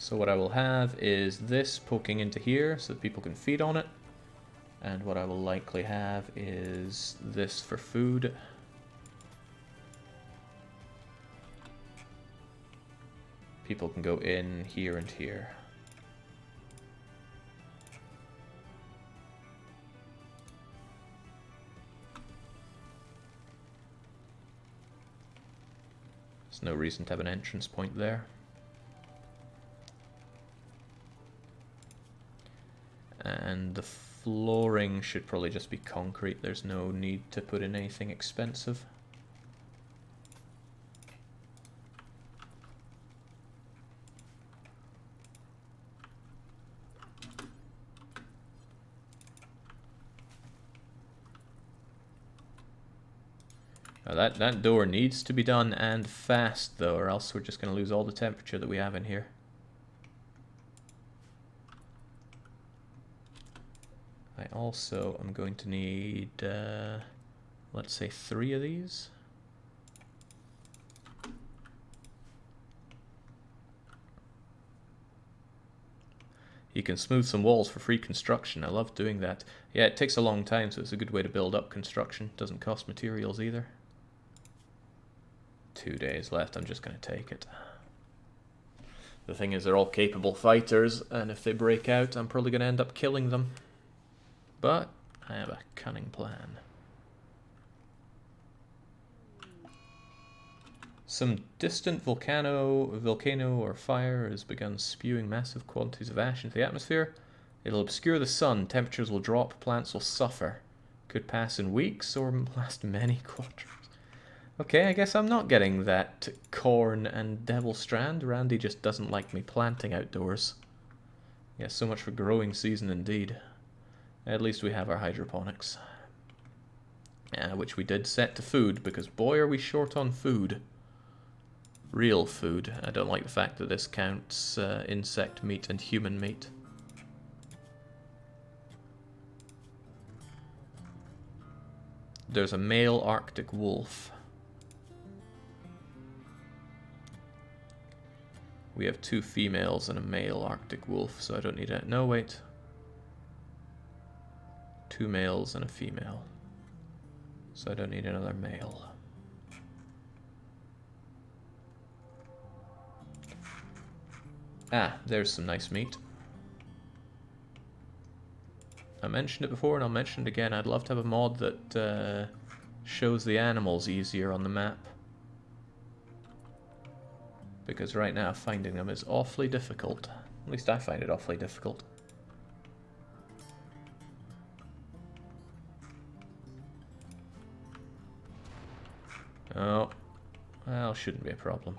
So what I will have is this poking into here so that people can feed on it. And what I will likely have is this for food. People can go in here and here. There's no reason to have an entrance point there. And the flooring should probably just be concrete. There's no need to put in anything expensive. Now that door needs to be done and fast though, or else we're just going to lose all the temperature that we have in here. I also am going to need, let's say 3 of these. You can smooth some walls for free construction. I love doing that. Yeah, it takes a long time, so it's a good way to build up construction. Doesn't cost materials either. 2 days left, I'm just going to take it. The thing is, they're all capable fighters, and if they break out, I'm probably going to end up killing them. But I have a cunning plan. Some distant volcano or fire has begun spewing massive quantities of ash into the atmosphere. It'll obscure the sun, temperatures will drop, plants will suffer. Could pass in weeks or last many quarters. Okay, I guess I'm not getting that corn and devil strand. Randy just doesn't like me planting outdoors. Yeah, so much for growing season indeed. At least we have our hydroponics. Which we did set to food, because boy are we short on food. Real food. I don't like the fact that this counts insect meat and human meat. There's a male Arctic wolf. We have 2 females and a male Arctic wolf, so I don't need it. No, wait. 2 males and a female. So I don't need another male. Ah, there's some nice meat. I mentioned it before and I'll mention it again. I'd love to have a mod that shows the animals easier on the map. Because right now finding them is awfully difficult. At least I find it awfully difficult. Oh, well, shouldn't be a problem.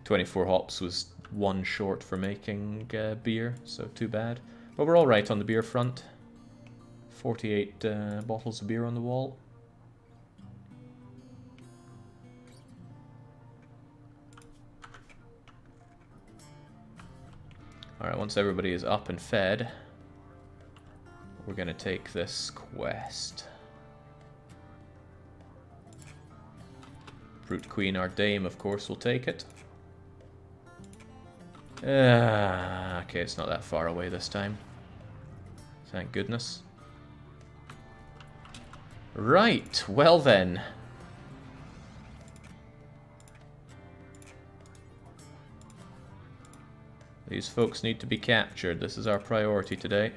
24 hops was 1 short for making beer, so too bad. But we're alright on the beer front. 48 bottles of beer on the wall. Alright, once everybody is up and fed, we're going to take this quest. Fruit Queen, our dame, of course, will take it. Okay, it's not that far away this time. Thank goodness. Right, well then. These folks need to be captured. This is our priority today.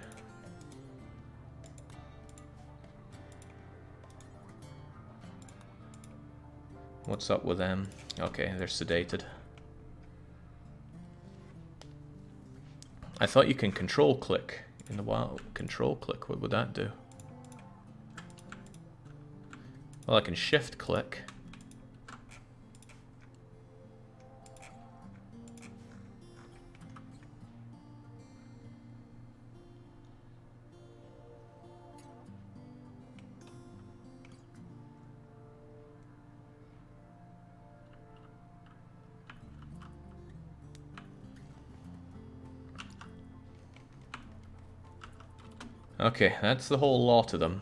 What's up with them? Okay, they're sedated. I thought you can control click in the wild. Control click, what would that do? Well, I can shift click. Okay, that's the whole lot of them.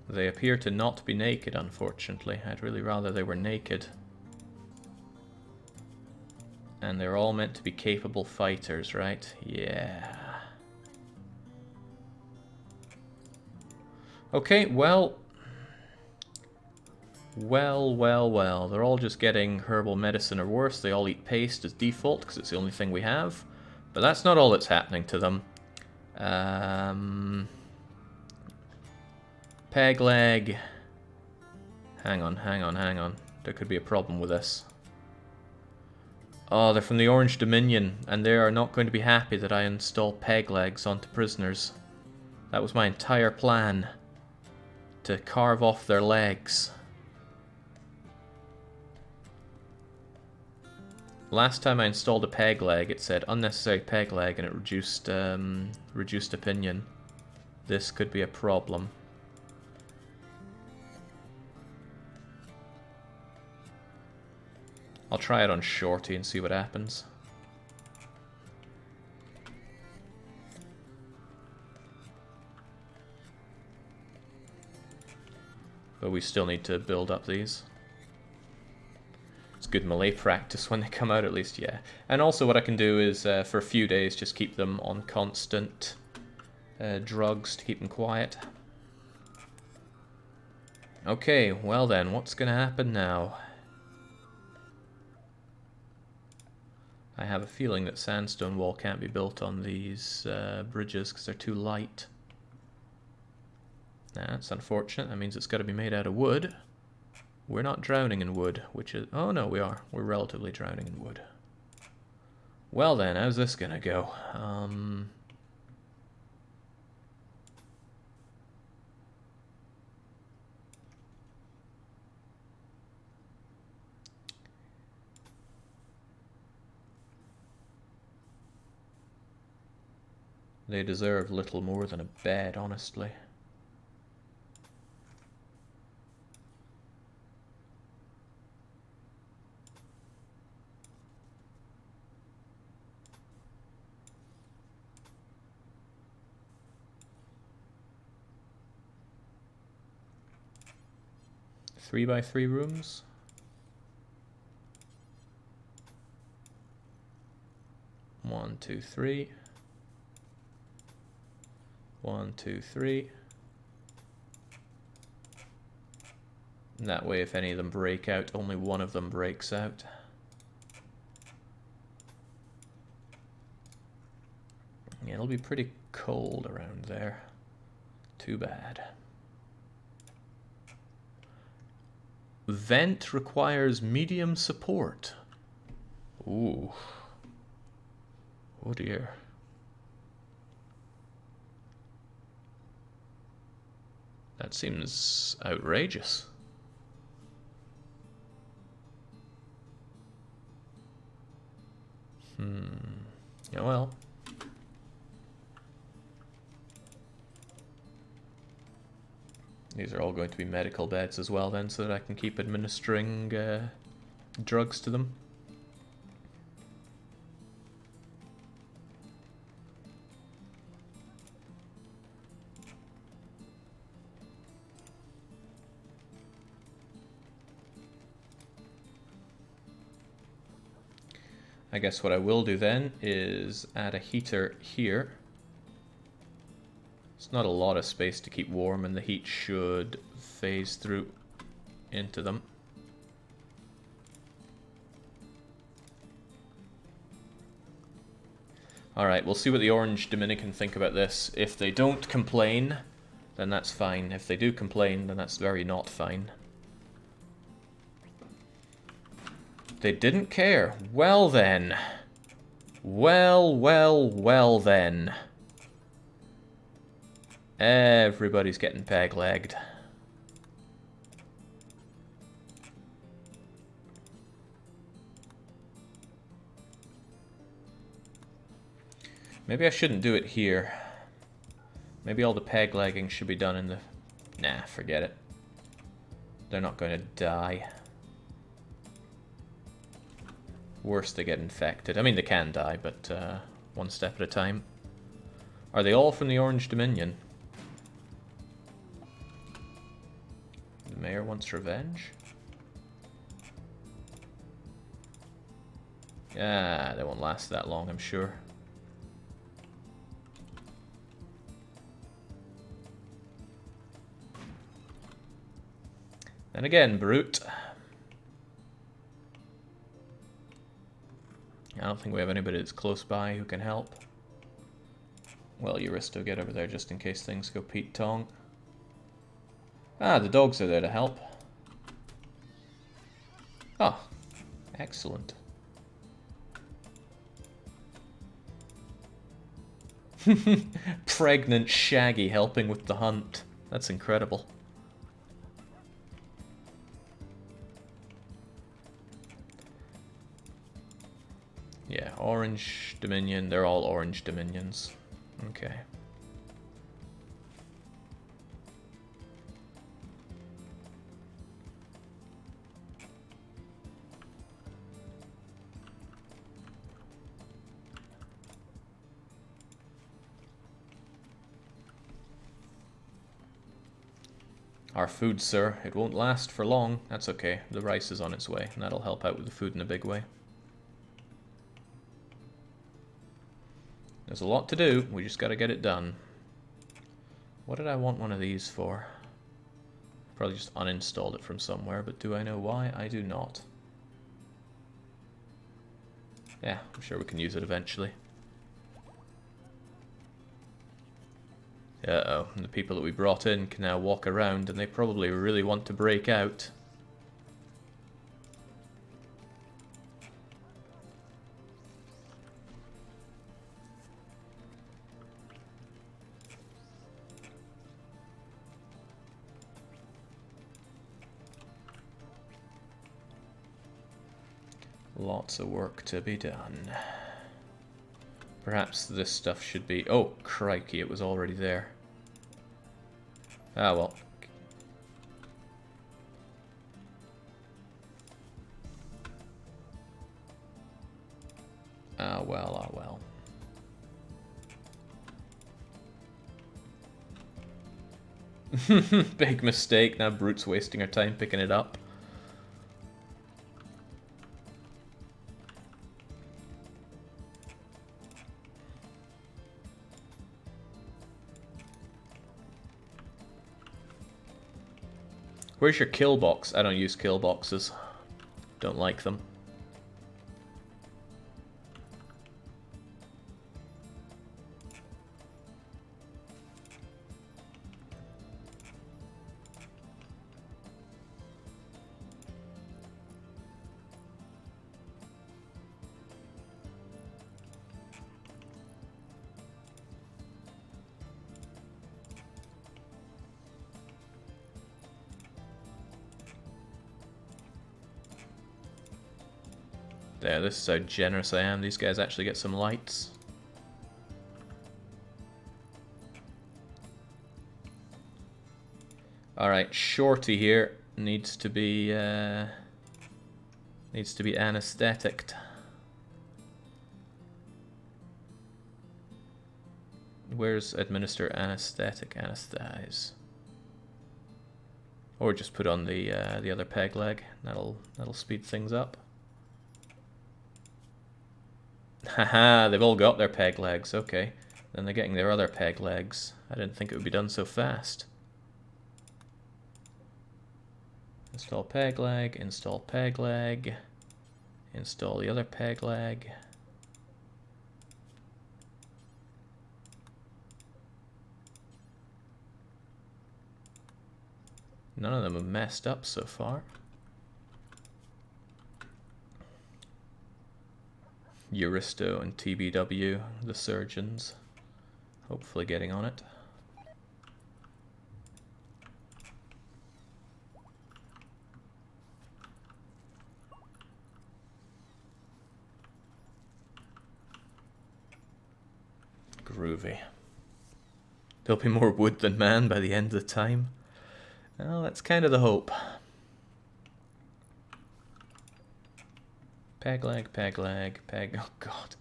They appear to not be naked, unfortunately. I'd really rather they were naked. And they're all meant to be capable fighters, right? Yeah. Okay, well. Well. They're all just getting herbal medicine or worse. They all eat paste as default because it's the only thing we have. But that's not all that's happening to them. Peg leg. Hang on. There could be a problem with this. Oh, they're from the Orange Dominion, and they are not going to be happy that I install peg legs onto prisoners. That was my entire plan. To carve off their legs. Last time I installed a peg leg, it said unnecessary peg leg, and it reduced opinion. This could be a problem. I'll try it on Shorty and see what happens. But we still need to build up these. It's good melee practice when they come out at least, yeah. And also what I can do is, for a few days, just keep them on constant drugs to keep them quiet. Okay, well then, what's gonna happen now? I have a feeling that sandstone wall can't be built on these bridges because they're too light. That's unfortunate. That means it's got to be made out of wood. We're not drowning in wood, which is... Oh no, we are. We're relatively drowning in wood. Well then, how's this gonna go? They deserve little more than a bed, honestly. Three by three rooms. One, two, three. 1, 2, 3. And that way, if any of them break out, only one of them breaks out. Yeah, it'll be pretty cold around there. Too bad. Vent requires medium support. Ooh. Oh dear. That seems outrageous. Yeah, well. These are all going to be medical beds as well then, so that I can keep administering drugs to them. I guess what I will do then is add a heater here. It's not a lot of space to keep warm, and the heat should phase through into them. Alright, we'll see what the Orange Dominican think about this. If they don't complain, then that's fine. If they do complain, then that's very not fine. They didn't care. Well then. Well then. Everybody's getting peg-legged. Maybe I shouldn't do it here. Maybe all the peg-legging should be done in the... Nah, forget it. They're not going to die. Worse, they get infected. I mean, they can die, but one step at a time. Are they all from the Orange Dominion? The mayor wants revenge? Ah, they won't last that long, I'm sure. And again, brute. I don't think we have anybody that's close by who can help. Well, Euristo, get over there just in case things go Pete Tong. Ah, the dogs are there to help. Oh, excellent. Pregnant Shaggy helping with the hunt. That's incredible. Yeah, Orange Dominion. They're all Orange Dominions. Okay. Our food, sir. It won't last for long. That's okay. The rice is on its way, and that'll help out with the food in a big way. There's a lot to do. We just gotta get it done. What did I want one of these for? Probably just uninstalled it from somewhere, but do I know why? I do not. Yeah, I'm sure we can use it eventually. Uh-oh, and the people that we brought in can now walk around, and they probably really want to break out. Lots of work to be done. Perhaps this stuff should be... Oh, crikey, it was already there. Ah, well. Ah, well, ah, well. Big mistake. Now Brute's wasting her time picking it up. Where's your kill box? I don't use kill boxes. Don't like them. There, this is how generous I am. These guys actually get some lights. Alright, Shorty here needs to be anesthetic. Where's administer anesthetic? Anesthetize. Or just put on the other peg leg. That'll speed things up. Haha, they've all got their peg legs, okay. Then they're getting their other peg legs. I didn't think it would be done so fast. Install peg leg, install peg leg, install the other peg leg. None of them have messed up so far. Euristo and TBW, the surgeons, hopefully getting on it. Groovy. There'll be more wood than man by the end of the time. Well, that's kind of the hope. Peg leg, peg leg, peg... Oh god.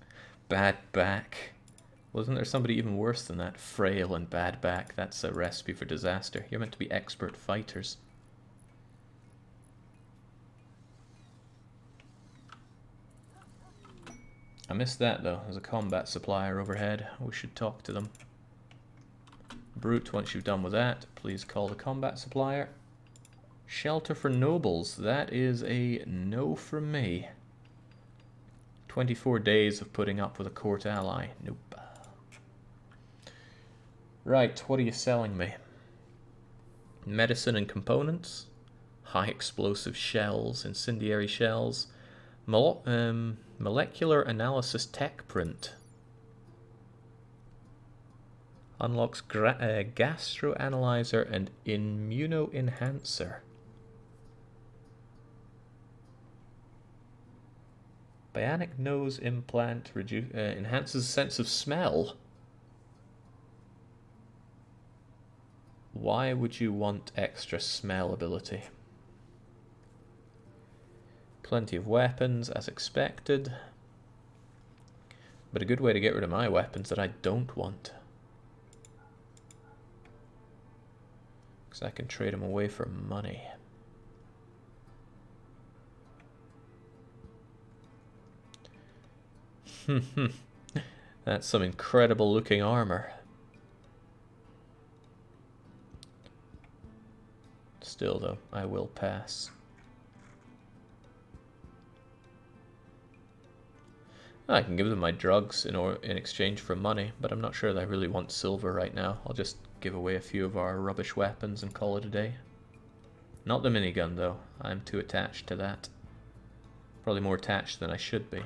Bad back. Wasn't there somebody even worse than that? Frail and bad back. That's a recipe for disaster. You're meant to be expert fighters. I missed that though. There's a combat supplier overhead. We should talk to them. Brute, once you've done with that, please call the combat supplier. Shelter for nobles. That is a no from me. 24 days of putting up with a court ally. Nope. Right, what are you selling me? Medicine and components. High explosive shells, incendiary shells. Molecular analysis tech print. Unlocks gastroanalyzer and immunoenhancer. Bionic nose implant enhances sense of smell. Why would you want extra smell ability? Plenty of weapons, as expected. But a good way to get rid of my weapons that I don't want. Because I can trade them away for money. That's some incredible looking armor. Still though, I will pass. I can give them my drugs in exchange for money, but I'm not sure that I really want silver right now. I'll just give away a few of our rubbish weapons and call it a day. Not the minigun though, I'm too attached to that. Probably more attached than I should be.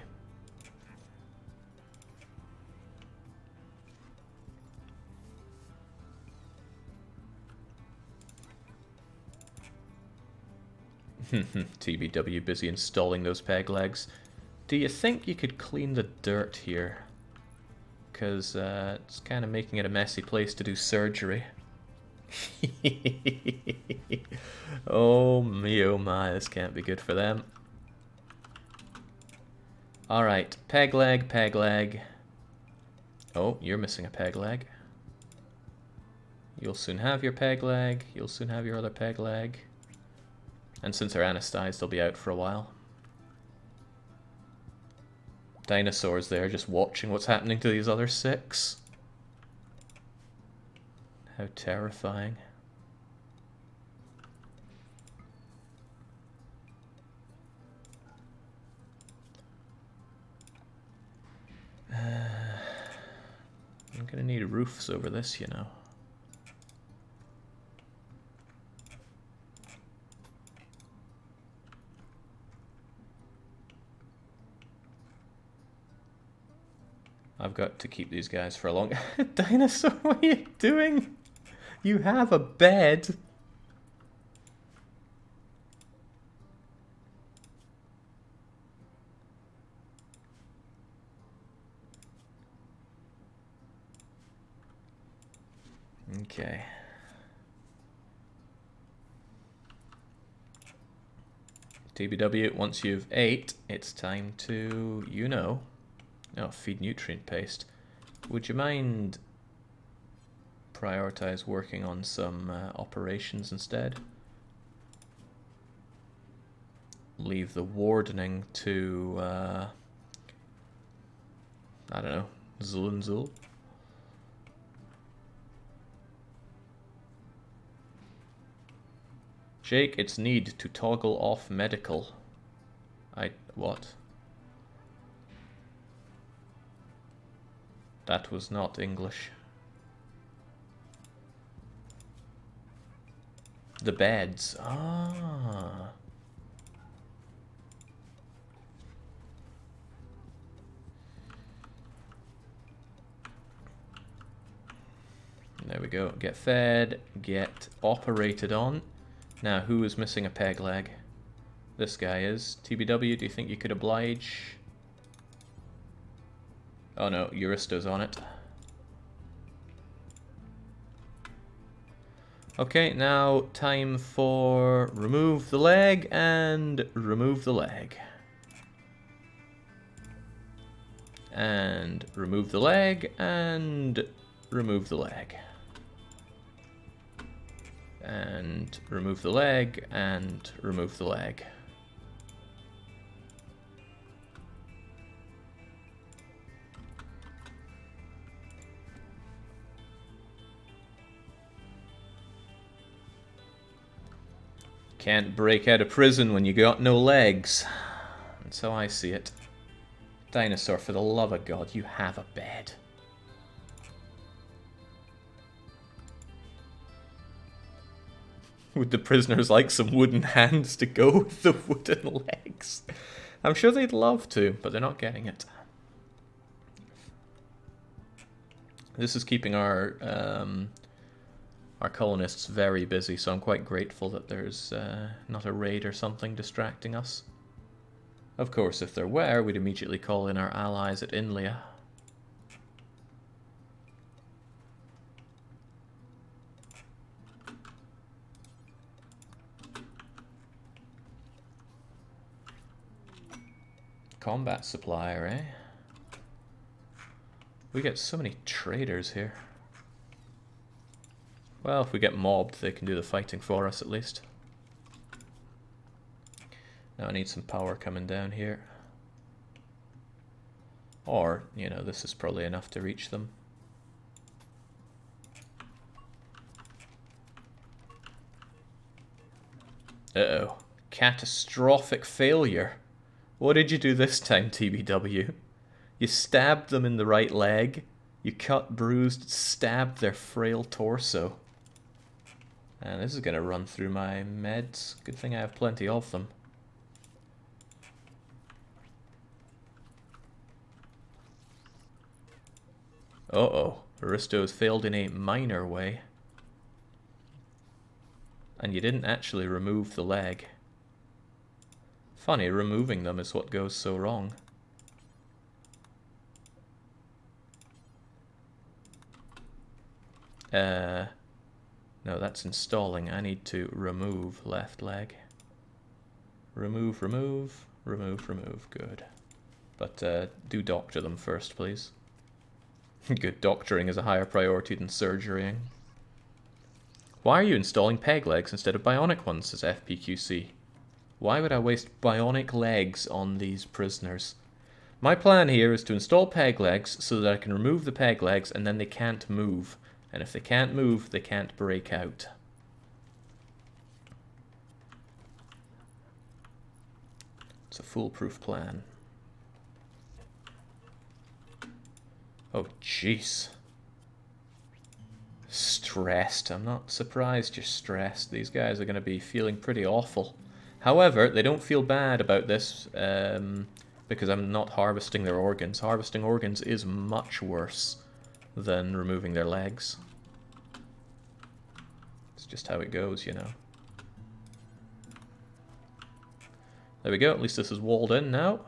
TBW busy installing those peg legs. Do you think you could clean the dirt here? Because it's kind of making it a messy place to do surgery. Oh me, oh my, this can't be good for them. Alright, peg leg, peg leg. Oh, you're missing a peg leg. You'll soon have your peg leg, you'll soon have your other peg leg. And since they're anesthetized, they'll be out for a while. Dinosaurs there, just watching what's happening to these other 6. How terrifying. I'm gonna need roofs over this, you know. I've got to keep these guys for a long... Dinosaur, what are you doing? You have a bed. Okay. TBW, once you've ate, it's time to, you know... Oh, feed nutrient paste. Would you mind prioritize working on some operations instead? Leave the wardening to, I don't know, Zulunzul? Jake, it's need to toggle off medical. What? That was not English. The beds. Ah. There we go. Get fed, get operated on. Now, who is missing a peg leg? This guy is. TBW, do you think you could oblige? Oh no, Euristo's on it. Okay, now time for remove the leg and remove the leg. And remove the leg and remove the leg. And remove the leg and remove the leg. Can't break out of prison when you got no legs. That's how I see it. Dinosaur, for the love of God, you have a bed. Would the prisoners like some wooden hands to go with the wooden legs? I'm sure they'd love to, but they're not getting it. This is keeping our colonists very busy, so I'm quite grateful that there's not a raid or something distracting us. Of course, if there were, we'd immediately call in our allies at Inlia. Combat supplier, eh? We get so many traders here. Well, if we get mobbed, they can do the fighting for us at least. Now I need some power coming down here. Or, you know, this is probably enough to reach them. Uh-oh. Catastrophic failure. What did you do this time, TBW? You stabbed them in the right leg. You cut, bruised, stabbed their frail torso. And this is going to run through my meds. Good thing I have plenty of them. Uh-oh. Aristo has failed in a minor way. And you didn't actually remove the leg. Funny, removing them is what goes so wrong. No, that's installing. I need to remove left leg. Remove, remove, remove, remove. Good. But do doctor them first, please. Good, doctoring is a higher priority than surgerying. Why are you installing peg legs instead of bionic ones, says FPQC. Why would I waste bionic legs on these prisoners? My plan here is to install peg legs so that I can remove the peg legs and then they can't move. And if they can't move, they can't break out. It's a foolproof plan. Oh, jeez. Stressed. I'm not surprised you're stressed. These guys are going to be feeling pretty awful. However, they don't feel bad about this because I'm not harvesting their organs. Harvesting organs is much worse than removing their legs. It's just how it goes, you know. There we go. At least this is walled in now.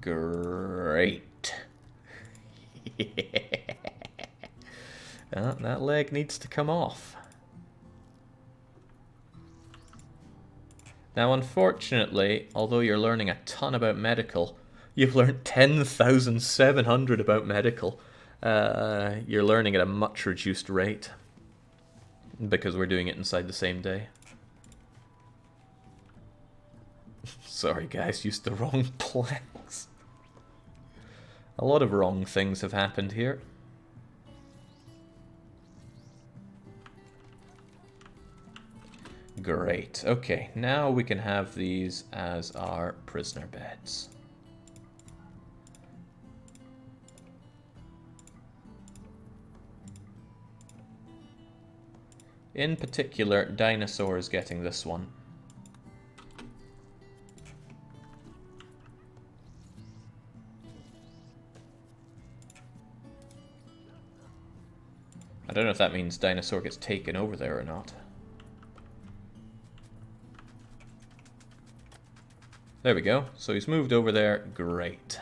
Great. That leg needs to come off. Now, unfortunately, although you're learning a ton about medical, you've learned 10,700 about medical. You're learning at a much reduced rate because we're doing it inside the same day. Sorry guys, used the wrong planks. A lot of wrong things have happened here. Great. Okay, now we can have these as our prisoner beds. In particular, Dinosaur is getting this one. I don't know if that means Dinosaur gets taken over there or not. There we go. So he's moved over there. Great.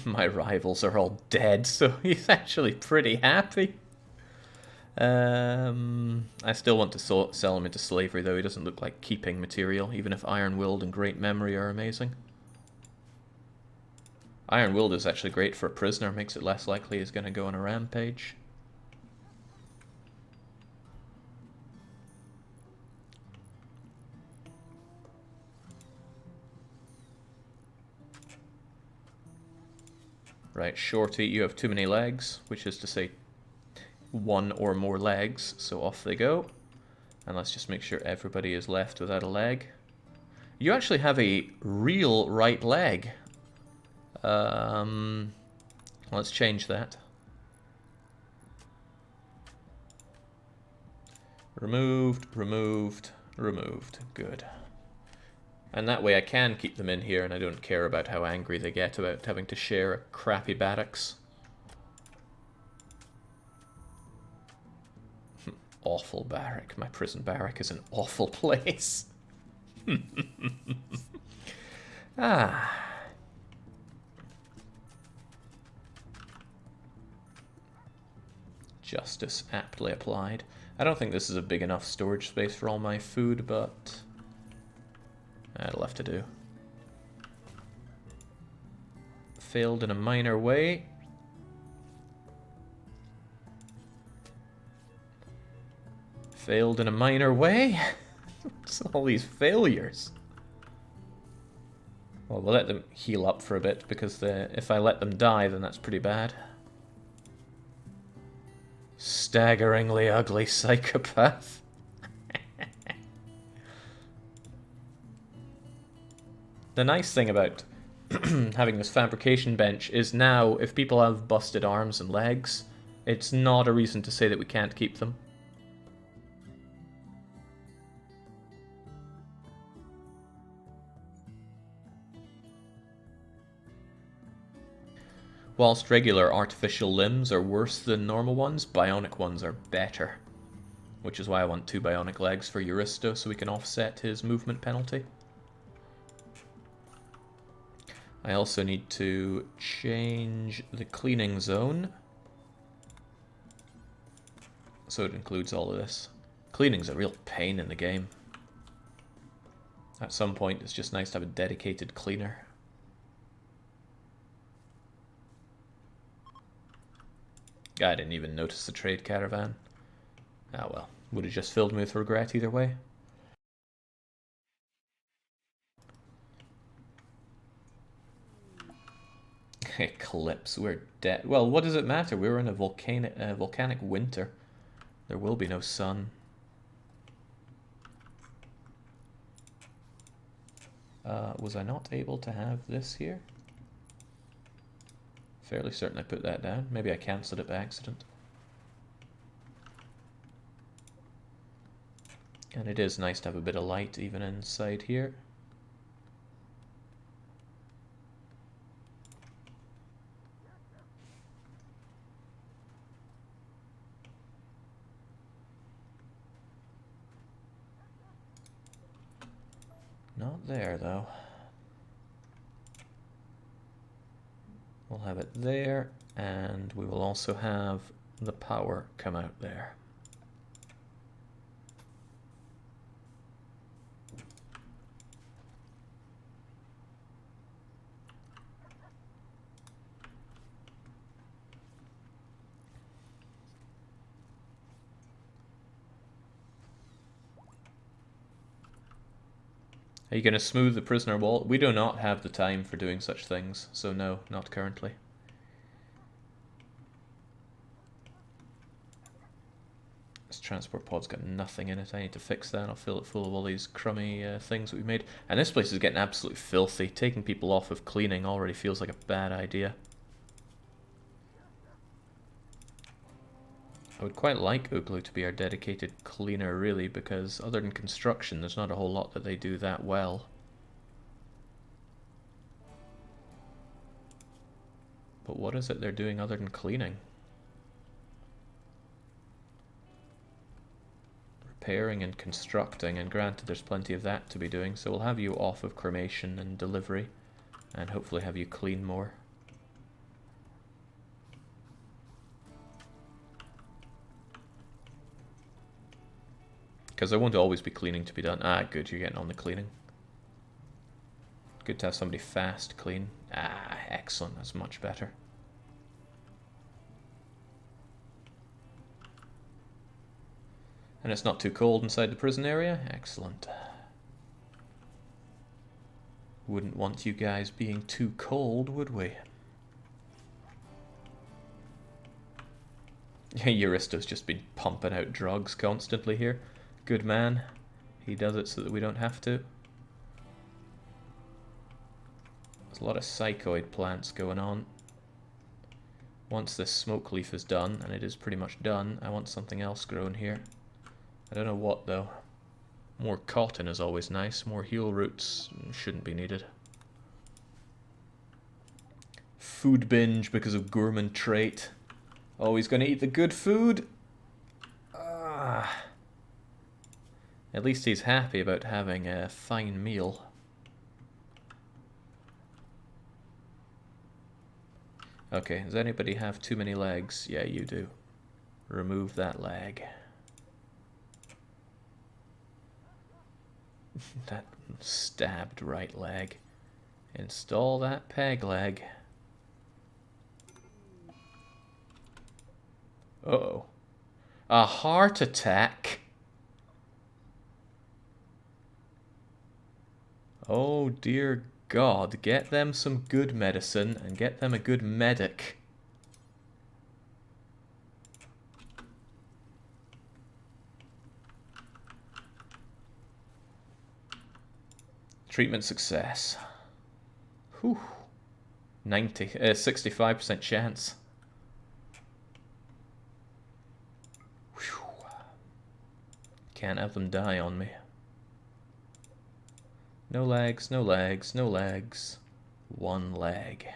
My rivals are all dead, so he's actually pretty happy. I still want to sell him into slavery, though. He doesn't look like keeping material, even if Iron-Willed and Great Memory are amazing. Iron-Willed is actually great for a prisoner, makes it less likely he's going to go on a rampage. Right, Shorty, you have too many legs, which is to say one or more legs, so off they go. And let's just make sure everybody is left without a leg. You actually have a real right leg. Let's change that. Removed, removed, removed. Good. And that way I can keep them in here and I don't care about how angry they get about having to share a crappy barracks. Awful barrack. My prison barrack is an awful place. Ah. Justice aptly applied. I don't think this is a big enough storage space for all my food, but it'll have to do. Failed in a minor way. Failed in a minor way? What's all these failures? Well, we'll let them heal up for a bit, because if I let them die, then that's pretty bad. Staggeringly ugly psychopath. The nice thing about having this fabrication bench is now, if people have busted arms and legs, it's not a reason to say that we can't keep them. Whilst regular artificial limbs are worse than normal ones, bionic ones are better. Which is why I want 2 bionic legs for Euristo, so we can offset his movement penalty. I also need to change the cleaning zone. So it includes all of this. Cleaning's a real pain in the game. At some point, it's just nice to have a dedicated cleaner. I didn't even notice the trade caravan. Ah well, would have just filled me with regret either way. Eclipse, we're dead. Well, what does it matter? We're in a volcanic winter. There will be no sun. Was I not able to have this here? Fairly certain I put that down. Maybe I cancelled it by accident. And it is nice to have a bit of light even inside here. Not there, though. We'll have it there, and we will also have the power come out there. Are you going to smooth the prisoner wall? We do not have the time for doing such things, so no, not currently. This transport pod's got nothing in it. I need to fix that. I'll fill it full of all these crummy things that we made. And this place is getting absolutely filthy. Taking people off of cleaning already feels like a bad idea. I would quite like Uglu to be our dedicated cleaner, really, because other than construction, there's not a whole lot that they do that well. But what is it they're doing other than cleaning? Repairing and constructing, and granted there's plenty of that to be doing, so we'll have you off of cremation and delivery, and hopefully have you clean more. Because there won't always be cleaning to be done. Ah, good, you're getting on the cleaning. Good to have somebody fast clean. Ah, excellent, that's much better. And it's not too cold inside the prison area? Excellent. Wouldn't want you guys being too cold, would we? Euristo's just been pumping out drugs constantly here. Good man. He does it so that we don't have to. There's a lot of psychoid plants going on. Once this smoke leaf is done, and it is pretty much done, I want something else grown here. I don't know what though. More cotton is always nice. More heel roots shouldn't be needed. Food binge because of gourmand trait. Always gonna eat the good food. At least he's happy about having a fine meal. Okay, does anybody have too many legs? Yeah, you do. Remove that leg. That stabbed right leg. Install that peg leg. Uh-oh. A heart attack? Oh dear God, get them some good medicine and get them a good medic. Treatment success. Whew. 65% chance. Whew. Can't have them die on me. No legs, no legs, no legs. One leg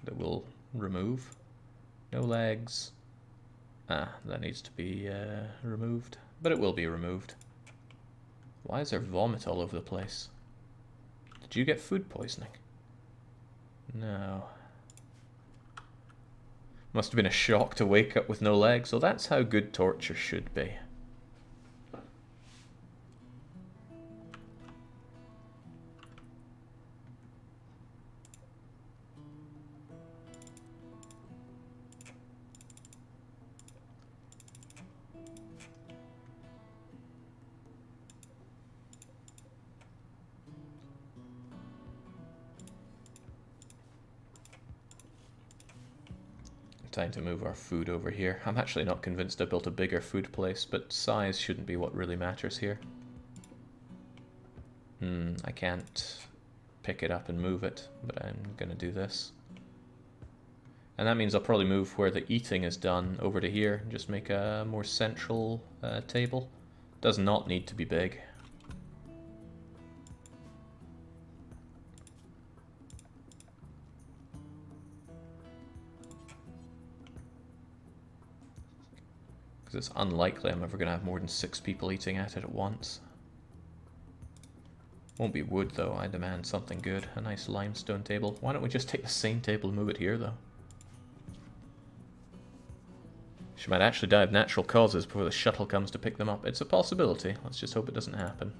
that we'll remove. No legs. Ah, that needs to be removed. But it will be removed. Why is there vomit all over the place? Did you get food poisoning? No. Must have been a shock to wake up with no legs. So that's how good torture should be. Time to move our food over here. I'm actually not convinced I built a bigger food place, but size shouldn't be what really matters here. I can't pick it up and move it, but I'm gonna do this. And that means I'll probably move where the eating is done over to here, just make a more central table. Does not need to be big. Because it's unlikely I'm ever going to have more than 6 people eating at it at once. Won't be wood though, I demand something good. A nice limestone table. Why don't we just take the same table and move it here though? She might actually die of natural causes before the shuttle comes to pick them up. It's a possibility. Let's just hope it doesn't happen.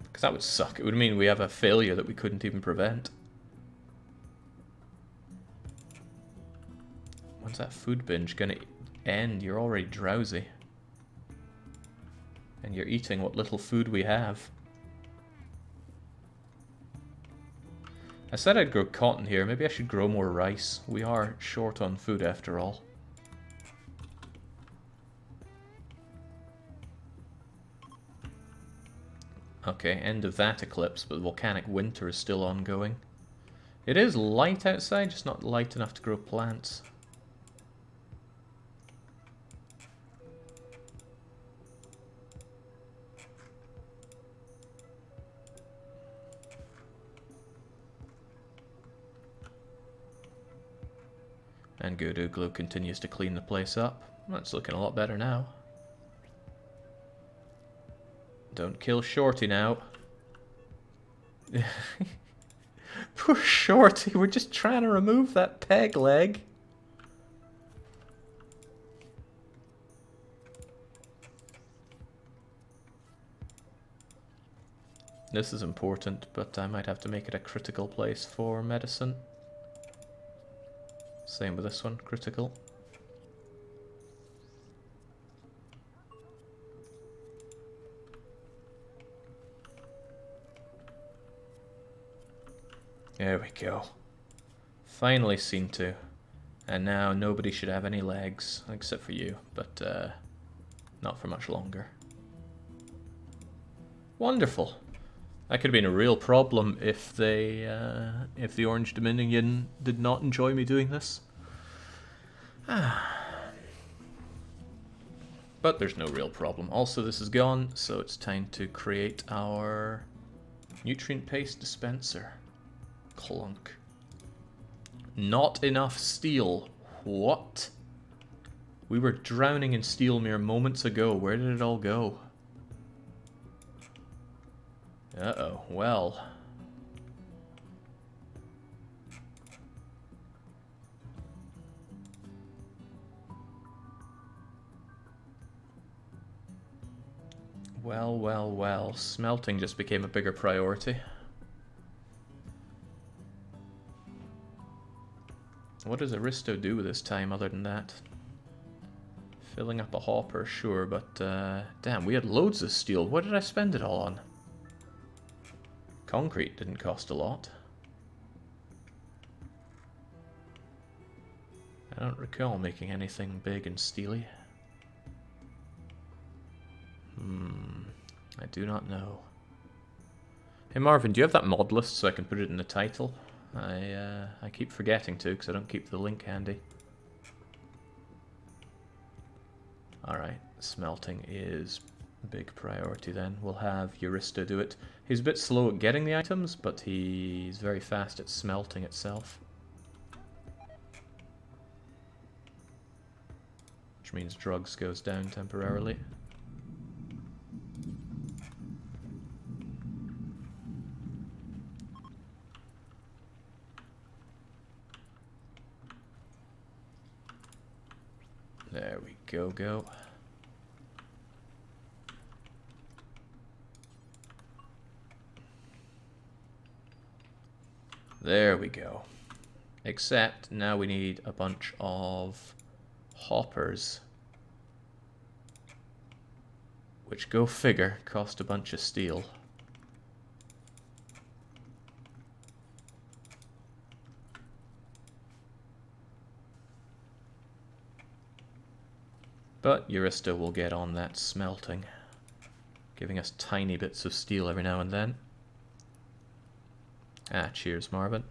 Because that would suck. It would mean we have a failure that we couldn't even prevent. When's that food binge gonna end? You're already drowsy. And you're eating what little food we have. I said I'd grow cotton here. Maybe I should grow more rice. We are short on food after all. Okay, end of that eclipse, but the volcanic winter is still ongoing. It is light outside, just not light enough to grow plants. And Good Ooglu continues to clean the place up. That's looking a lot better now. Don't kill Shorty now. Poor Shorty, we're just trying to remove that peg leg. This is important, but I might have to make it a critical place for medicine. Same with this one, critical. There we go. Finally seen to. And now nobody should have any legs, except for you, but not for much longer. Wonderful. That could have been a real problem if they, if the Orange Dominion did not enjoy me doing this. But there's no real problem. Also, this is gone, so it's time to create our nutrient paste dispenser. Clunk. Not enough steel. What? We were drowning in steel mere moments ago. Where did it all go? Uh-oh. Well. Well, well, well. Smelting just became a bigger priority. What does Aristo do with his time other than that? Filling up a hopper, sure, but damn, we had loads of steel. What did I spend it all on? Concrete didn't cost a lot. I don't recall making anything big and steely. I do not know. Hey Marvin, do you have that mod list so I can put it in the title? I keep forgetting to because I don't keep the link handy. Alright, smelting is a big priority then. We'll have Eurista do it. He's a bit slow at getting the items, but he's very fast at smelting itself. Which means drugs goes down temporarily. There we go. There we go. Except now we need a bunch of hoppers. Which, go figure, cost a bunch of steel. But Eurista will get on that smelting, giving us tiny bits of steel every now and then. Ah, cheers, Marvin.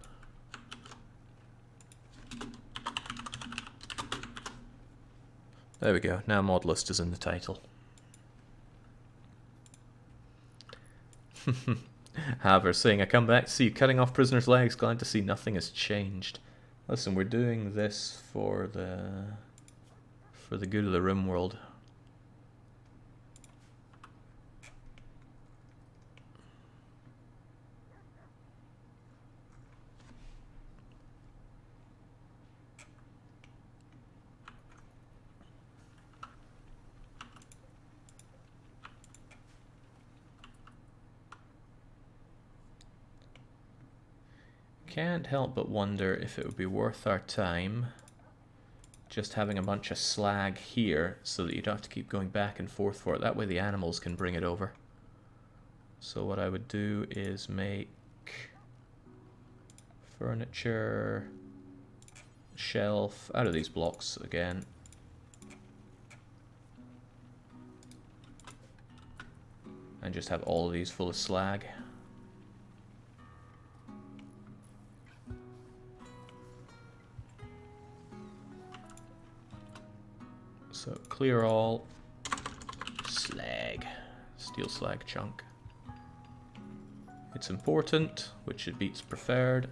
There we go, now mod list is in the title. Haver saying, I come back to see you cutting off prisoners' legs, glad to see nothing has changed. Listen, we're doing this for the good of the RimWorld. Can't help but wonder if it would be worth our time just having a bunch of slag here so that you don't have to keep going back and forth for it. That way the animals can bring it over. So what I would do is make furniture, shelf, out of these blocks again. And just have all of these full of slag. So clear all slag, steel slag chunk. It's important, which it beats preferred,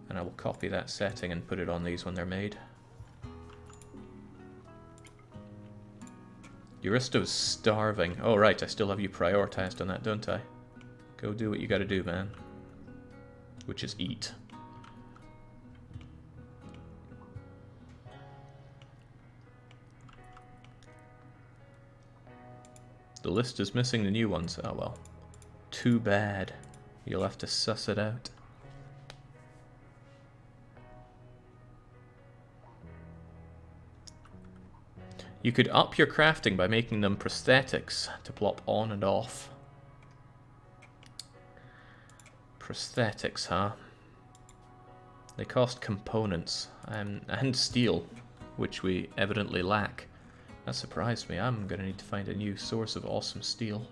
and I will copy that setting and put it on these when they're made. Euristo's starving. Oh right, I still have you prioritized on that, don't I? Go do what you gotta do, man. Which is eat. The list is missing the new ones. Oh well. Too bad. You'll have to suss it out. You could up your crafting by making them prosthetics to plop on and off. Prosthetics, huh? They cost components and steel, which we evidently lack. That surprised me. I'm going to need to find a new source of awesome steel.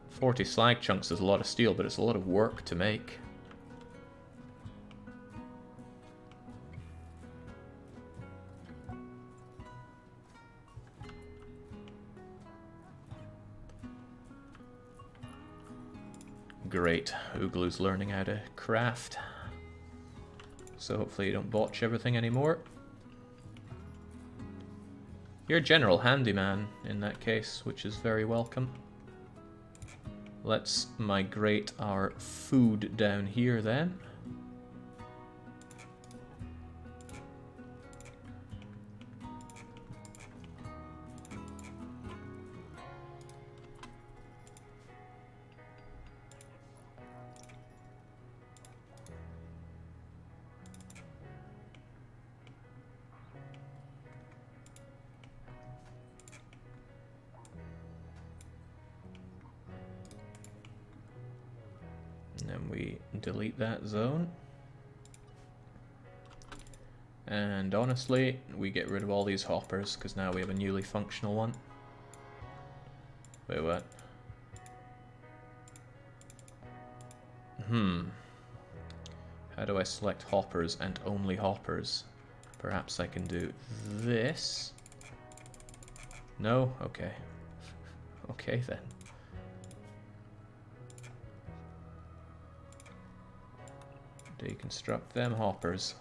40 slag chunks is a lot of steel, but it's a lot of work to make. Great. Ooglu's learning how to craft. So hopefully you don't botch everything anymore. You're a general handyman in that case, which is very welcome. Let's migrate our food down here then. And then we delete that zone. And honestly, we get rid of all these hoppers, because now we have a newly functional one. Wait, what? How do I select hoppers and only hoppers? Perhaps I can do this. No? Okay. Okay then. Deconstruct them hoppers.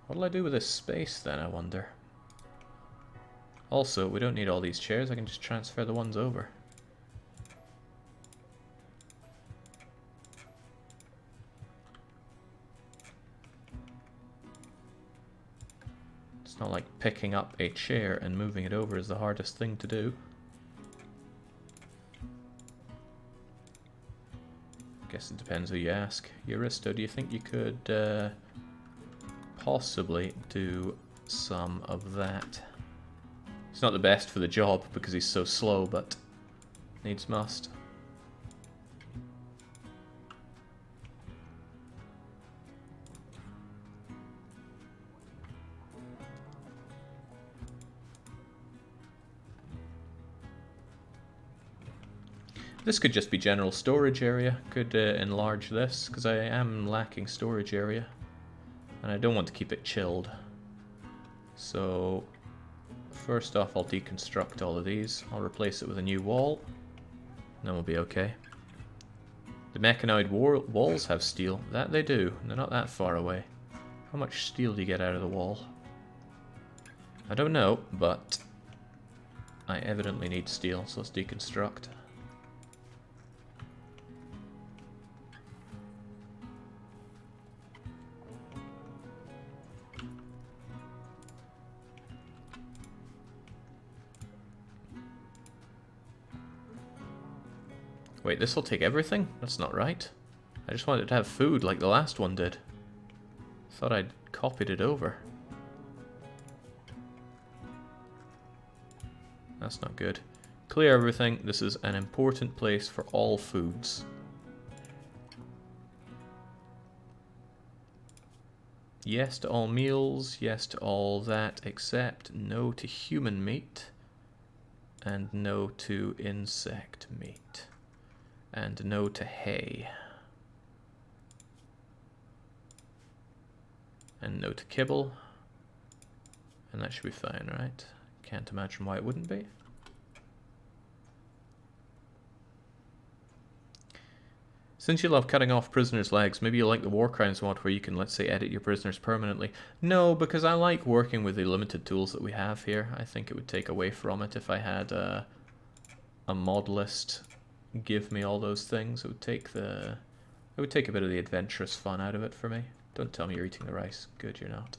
What'll I do with this space then, I wonder? Also, we don't need all these chairs, I can just transfer the ones over. It's not like picking up a chair and moving it over is the hardest thing to do. Guess it depends who you ask. Euristo, do you think you could possibly do some of that? He's not the best for the job because he's so slow, but needs must. This could just be general storage area. Could enlarge this, because I am lacking storage area. And I don't want to keep it chilled. So, first off I'll deconstruct all of these. I'll replace it with a new wall. And then we'll be okay. The mechanoid walls have steel. That they do. They're not that far away. How much steel do you get out of the wall? I don't know, but I evidently need steel, so let's deconstruct. Wait, this will take everything? That's not right. I just wanted to have food like the last one did. Thought I'd copied it over. That's not good. Clear everything. This is an important place for all foods. Yes to all meals. Yes to all that, except no to human meat. And no to insect meat. And no to hay. And no to kibble. And that should be fine, right? Can't imagine why it wouldn't be. Since you love cutting off prisoners' legs, maybe you like the War Crimes mod where you can, let's say, edit your prisoners permanently. No, because I like working with the limited tools that we have here. I think it would take away from it if I had a mod list give me all those things. It would take a bit of the adventurous fun out of it for me. Don't tell me you're eating the rice. Good, you're not.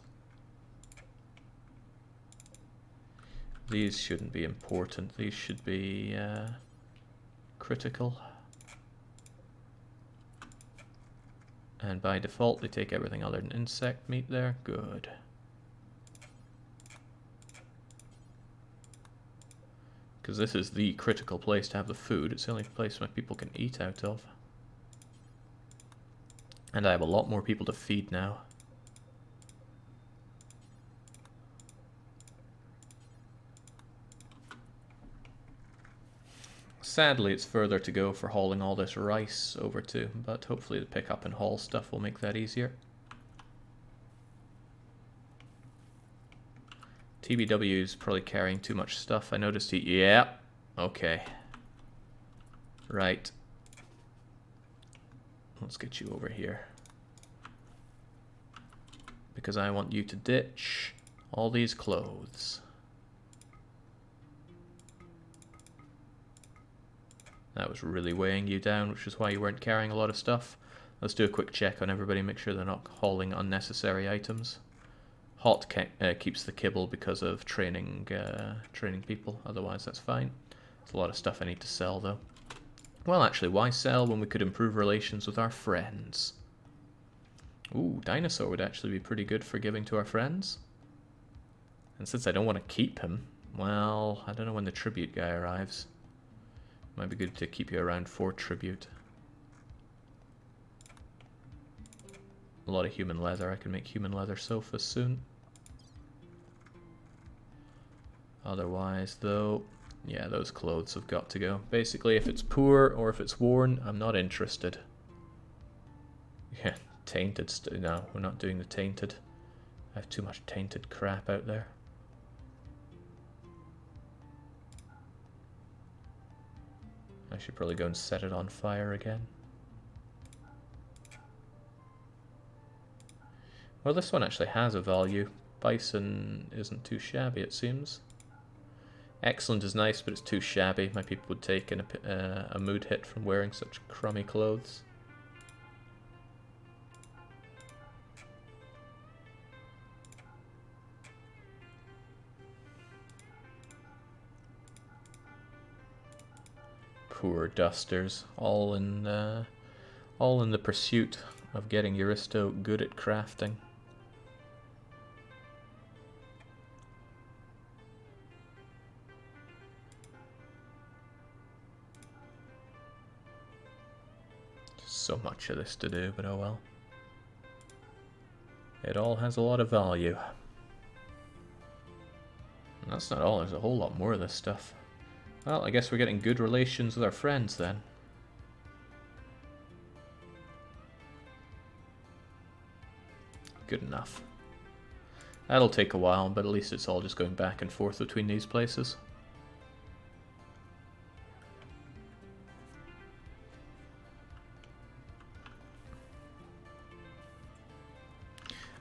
These shouldn't be important. These should be critical. And by default they take everything other than insect meat there. Good. Because this is the critical place to have the food. It's the only place my people can eat out of. And I have a lot more people to feed now. Sadly, it's further to go for hauling all this rice over to, but hopefully the pick up and haul stuff will make that easier. TBW is probably carrying too much stuff. I noticed he... Yeah. Okay. Right. Let's get you over here. Because I want you to ditch all these clothes. That was really weighing you down, which is why you weren't carrying a lot of stuff. Let's do a quick check on everybody, make sure they're not hauling unnecessary items. Hot keeps the kibble because of training people, otherwise that's fine. There's a lot of stuff I need to sell though. Well, actually, why sell when we could improve relations with our friends? Ooh, dinosaur would actually be pretty good for giving to our friends. And since I don't want to keep him, well, I don't know when the tribute guy arrives. Might be good to keep you around for tribute. A lot of human leather. I can make human leather sofas soon. Otherwise, though, yeah, those clothes have got to go. Basically, if it's poor or if it's worn, I'm not interested. Yeah, tainted. No, we're not doing the tainted. I have too much tainted crap out there. I should probably go and set it on fire again. Well, this one actually has a value. Bison isn't too shabby, it seems. Excellent is nice, but it's too shabby. My people would take a mood hit from wearing such crummy clothes. Poor dusters, all in the pursuit of getting Euristo good at crafting. So much of this to do, but oh well. It all has a lot of value. And that's not all, there's a whole lot more of this stuff. Well, I guess we're getting good relations with our friends then. Good enough. That'll take a while, but at least it's all just going back and forth between these places.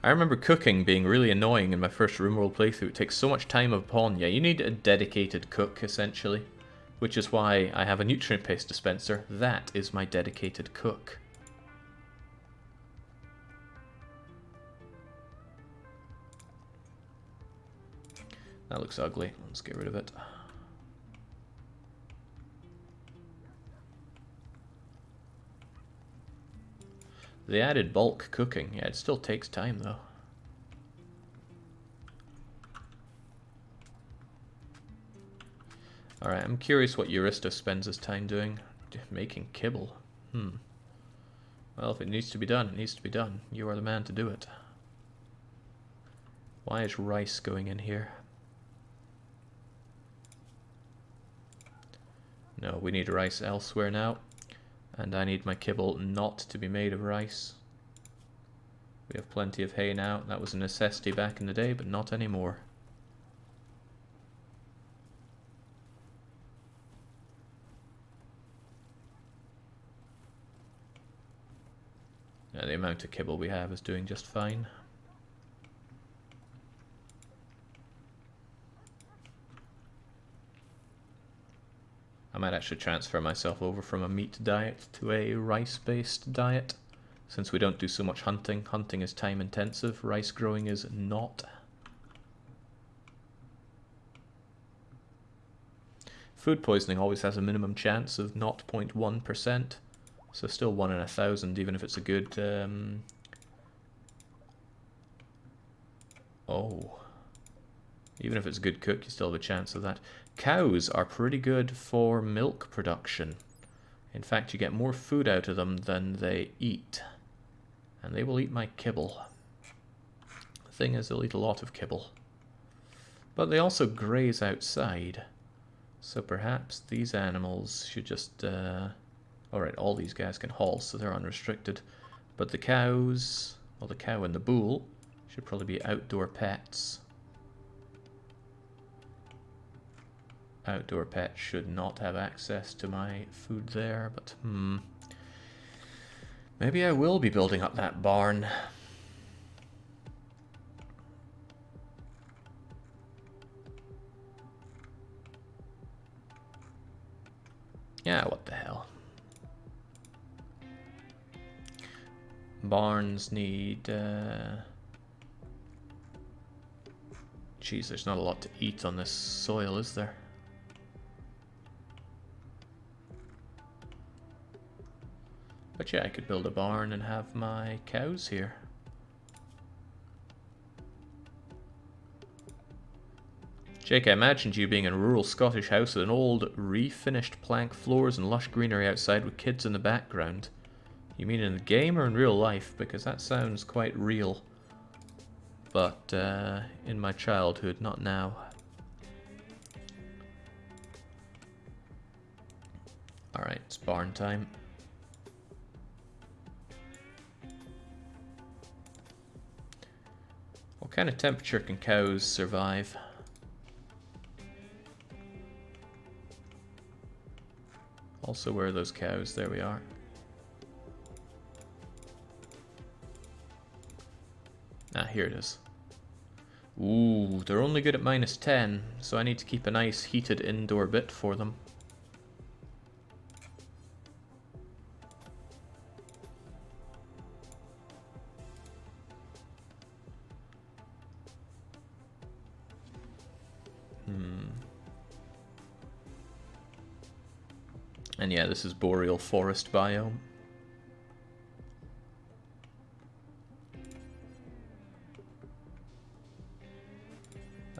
I remember cooking being really annoying in my first RimWorld playthrough. It takes so much time upon you. You need a dedicated cook, essentially. Which is why I have a nutrient paste dispenser. That is my dedicated cook. That looks ugly. Let's get rid of it. The added bulk cooking, yeah, it still takes time though. Alright, I'm curious what Euristo spends his time doing. Making kibble. Well, if it needs to be done, it needs to be done. You are the man to do it. Why is rice going in here? No, we need rice elsewhere now. And I need my kibble not to be made of rice. We have plenty of hay now. That was a necessity back in the day, but not anymore. Yeah, the amount of kibble we have is doing just fine. I might actually transfer myself over from a meat diet to a rice-based diet. Since we don't do so much hunting. Hunting is time intensive, rice growing is not. Food poisoning always has a minimum chance of 0.1%. So still 1 in 1,000, even if it's a good... Oh. Even if it's a good cook, you still have a chance of that. Cows are pretty good for milk production. In fact, you get more food out of them than they eat. And they will eat my kibble. The thing is, they'll eat a lot of kibble. But they also graze outside. So perhaps these animals should just... Alright, all these guys can haul, so they're unrestricted. But the cows... Well, the cow and the bull should probably be outdoor pets. Outdoor pets should not have access to my food there, but maybe I will be building up that barn. Yeah, what the hell. Barns need... Geez, there's not a lot to eat on this soil, is there? But yeah, I could build a barn and have my cows here. Jake, I imagined you being in a rural Scottish house with an old, refinished plank floors and lush greenery outside with kids in the background. You mean in the game or in real life? Because that sounds quite real. But in my childhood, not now. Alright, it's barn time. What kind of temperature can cows survive? Also, where are those cows? There we are. Ah, here it is. Ooh, they're only good at -10, so I need to keep a nice heated indoor bit for them. And yeah, this is boreal forest biome.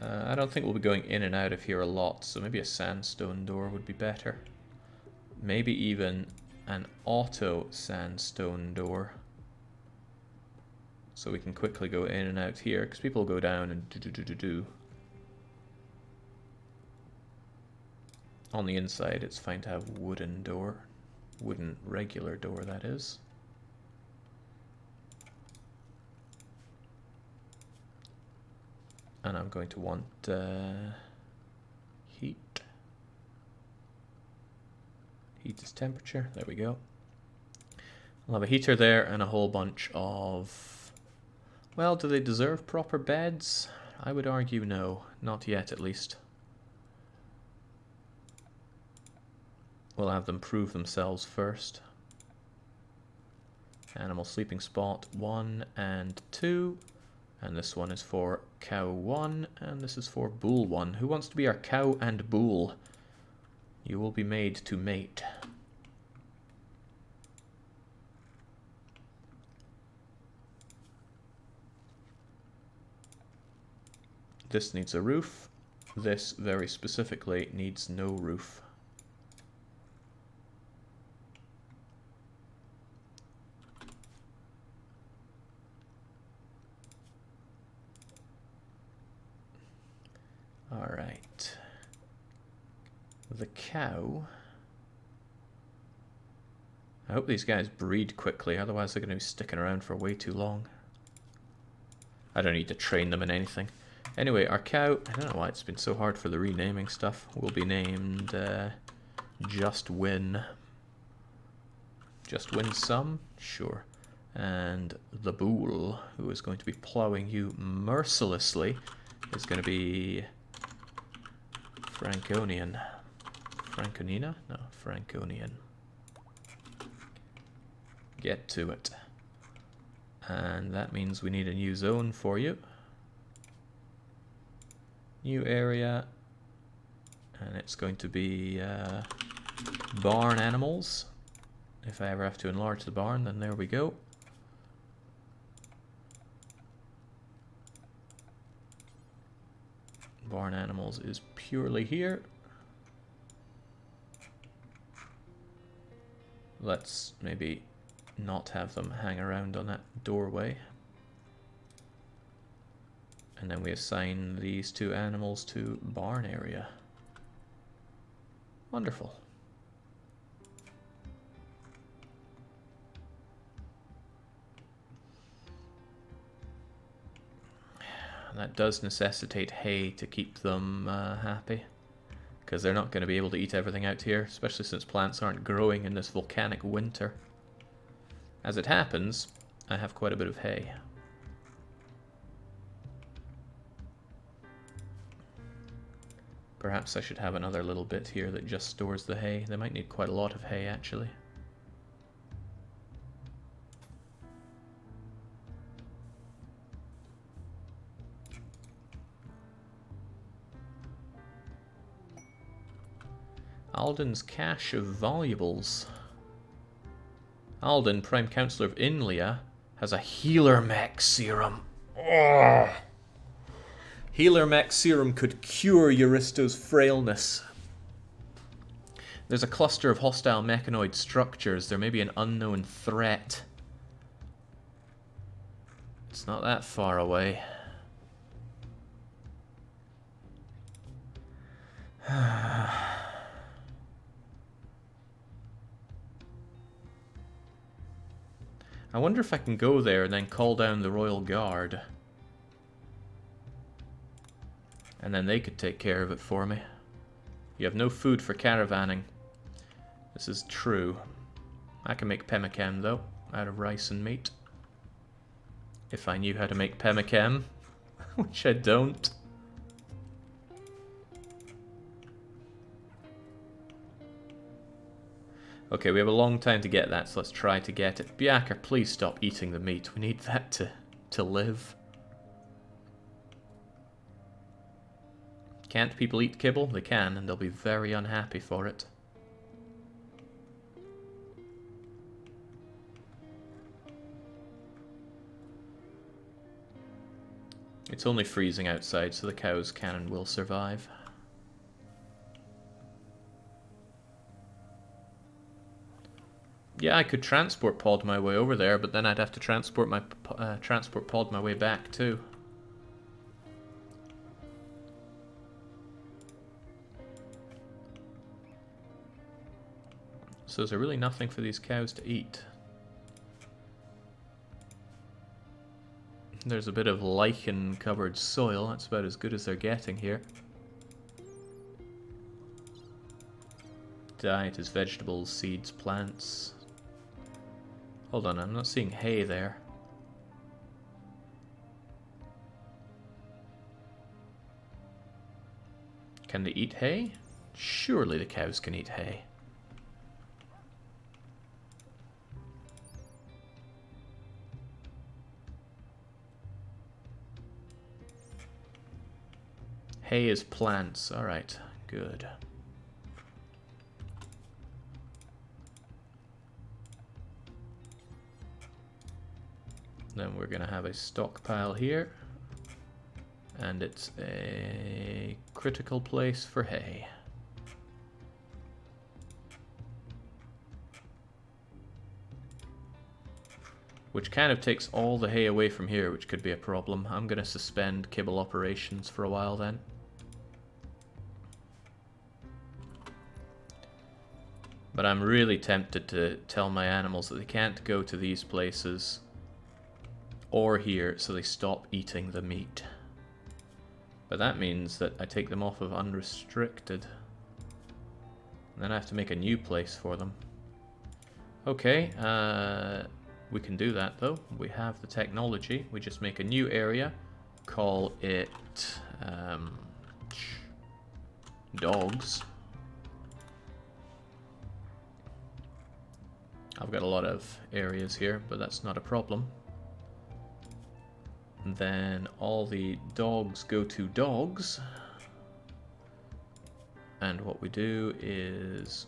I don't think we'll be going in and out of here a lot, so maybe a sandstone door would be better. Maybe even an auto sandstone door. So we can quickly go in and out here, because people go down and do. On the inside, it's fine to have wooden door. Wooden regular door, that is. And I'm going to want heat. Heat is temperature. There we go. I'll have a heater there and a whole bunch of... Well, do they deserve proper beds? I would argue no. Not yet, at least. We'll have them prove themselves first. Animal sleeping spot 1 and 2. And this one is for cow 1, and this is for bull 1. Who wants to be our cow and bull? You will be made to mate. This needs a roof. This, very specifically, needs no roof. Alright. The cow... I hope these guys breed quickly, otherwise they're going to be sticking around for way too long. I don't need to train them in anything. Anyway, our cow... I don't know why it's been so hard for the renaming stuff. Will be named... Just Win. Just Win Some? Sure. And the bull, who is going to be plowing you mercilessly, is going to be... Franconian. Franconina? No, Franconian. Get to it. And that means we need a new zone for you. New area. And it's going to be barn animals. If I ever have to enlarge the barn, then there we go. Barn animals is purely here. Let's maybe not have them hang around on that doorway. And then we assign these two animals to barn area. Wonderful. That does necessitate hay to keep them happy, because they're not going to be able to eat everything out here, especially since plants aren't growing in this volcanic winter. As it happens, I have quite a bit of hay. Perhaps I should have another little bit here that just stores the hay. They might need quite a lot of hay, actually. Alden's cache of valuables. Alden, Prime Councillor of Inlia, has a Healer Mech serum. Oh. Healer Mech serum could cure Euristo's frailness. There's a cluster of hostile mechanoid structures. There may be an unknown threat. It's not that far away. I wonder if I can go there and then call down the Royal Guard. And then they could take care of it for me. You have no food for caravanning. This is true. I can make pemmican though, out of rice and meat. If I knew how to make pemmican, which I don't. Okay, we have a long time to get that, so let's try to get it. Byaker, please stop eating the meat. We need that to live. Can't people eat kibble? They can, and they'll be very unhappy for it. It's only freezing outside, so the cows can and will survive. Yeah, I could transport pod my way over there, but then I'd have to transport pod my way back too. So is there really nothing for these cows to eat? There's a bit of lichen-covered soil. That's about as good as they're getting here. Diet is vegetables, seeds, plants. Hold on, I'm not seeing hay there. Can they eat hay? Surely the cows can eat hay. Hay is plants. Alright, good. Then we're going to have a stockpile here. And it's a critical place for hay. Which kind of takes all the hay away from here, which could be a problem. I'm going to suspend kibble operations for a while then. But I'm really tempted to tell my animals that they can't go to these places or here, so they stop eating the meat. But that means that I take them off of unrestricted. And then I have to make a new place for them. Okay, we can do that though. We have the technology. We just make a new area, call it dogs. I've got a lot of areas here, but that's not a problem. And then all the dogs go to dogs. And what we do is